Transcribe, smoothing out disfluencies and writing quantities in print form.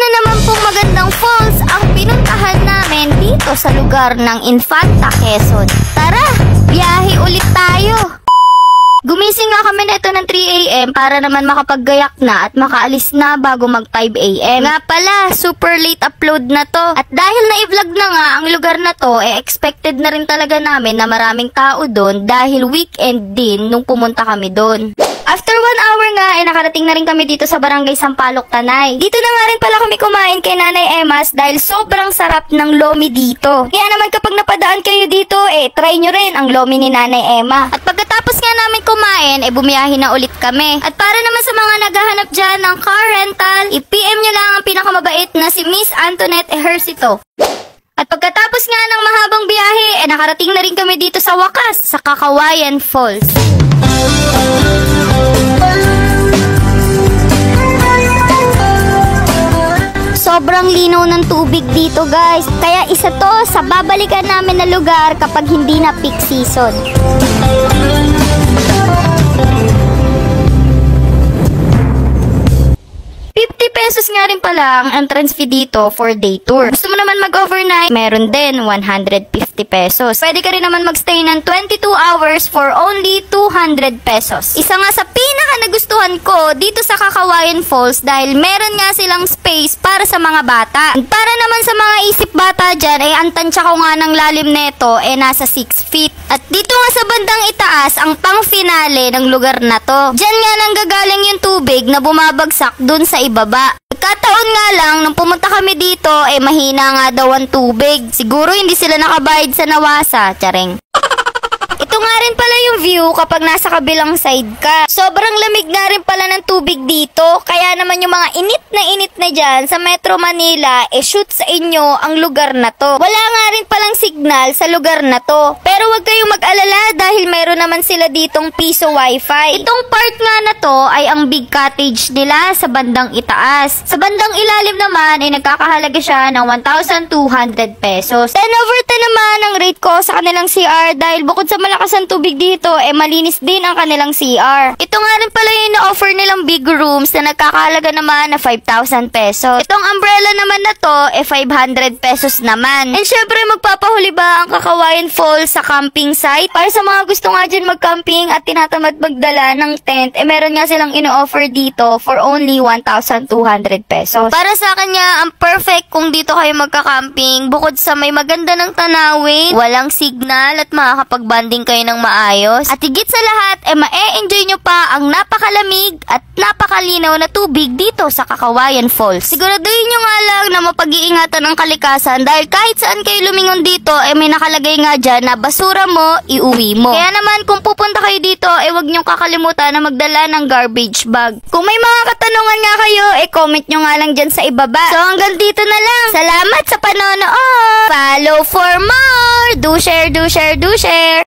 na naman pong magandang falls ang pinuntahan namin dito sa lugar ng Infanta, Quezon. Tara, biyahe ulit tayo! Gumising nga kami nito ng 3 AM para naman makapaggayak na at makaalis na bago mag 5 AM. Nga pala, super late upload na to. At dahil na-vlog na nga ang lugar na to, expected na rin talaga namin na maraming tao doon dahil weekend din nung pumunta kami doon. After 1 hour nga, nakarating na rin kami dito sa Barangay Sampaloc, Tanay. Dito na nga rin pala kami kumain kay Nanay Emas dahil sobrang sarap ng lomi dito. Kaya naman kapag napadaan kayo dito, try nyo rin ang lomi ni Nanay Emma. At pagkatapos nga namin kumain, bumiyahin na ulit kami. At para naman sa mga naghahanap dyan ng car rental, i-PM nyo lang ang pinakamabait na si Miss Antoinette Ejercito. At pagkatapos nga ng mahabang biyahe, nakarating na rin kami dito sa wakas, sa Kakawayan Falls. Sobrang linaw ng tubig dito guys, kaya isa to sa babalikan namin na lugar kapag hindi na peak season. 50 pesos nga rin pala ang entrance fee dito for day tour. Gusto mo naman mag-overnight, meron din 150 pesos. Pwede ka rin naman magstay ng 22 hours for only 200 pesos. Isa nga sa pinaka nagustuhan ko dito sa Kakawayan Falls dahil meron nga silang space para sa mga bata. Para naman sa mga isip bata dyan, ang tansya ko nga ng lalim neto nasa 6 feet. At dito nga sa bandang itaas, ang pang-finale ng lugar na to. Dyan nga nanggagaling yung tubig na bumabagsak dun sa ibaba. Kataon nga lang, nung pumunta kami dito, mahina nga daw ang tubig. Siguro hindi sila nakabayad sa nawasa, tsareng. Ito nga rin pala yung view kapag nasa kabilang side ka. Sobrang lamig nga rin pala ng tubig dito. Kaya naman yung mga init na dyan sa Metro Manila, shoot sa inyo ang lugar na to. Wala nga rin palang signal sa lugar na to. Pero wag kayong mag-alala dahil meron naman sila ditong piso wifi. Itong part nga na to ay ang big cottage nila sa bandang itaas. Sa bandang ilalim naman nagkakahalaga siya ng 1,200 pesos. 10/10 naman ang rate ko sa kanilang CR dahil bukod sa malakas ang tubig dito, malinis din ang kanilang CR. Ito nga rin pala yung na-offer nilang big rooms na nagkakahalaga naman na 5,000 pesos. Itong umbrella naman na to, 500 pesos naman. And syempre, magpapahuli ba ang Kakawayan Falls sa camping site? Para sa mga gusto nga dyan mag-camping at tinatamad magdala ng tent, meron nga silang ino-offer dito for only 1,200 pesos. Para sa kanya, ang perfect kung dito kayo magka-camping, bukod sa may maganda ng tanawin, walang signal at makakapag-banding kayo ng maayos. At higit sa lahat, ma-enjoy nyo pa ang napakalamig at napakalinaw na tubig dito sa Kakawayan Falls. Siguraduhin nyo nga lang na mapag-iingatan ang kalikasan dahil kahit saan kayo lumingon dito, may nakalagay nga dyan na basura mo, iuwi mo. Kaya naman, kung pupunta kayo dito, wag nyong kakalimutan na magdala ng garbage bag. Kung may mga katanungan nga kayo, comment nyo nga lang dyan sa ibaba. So hanggang dito na lang. Salamat sa panonood! Follow for more! Do share, do share, do share!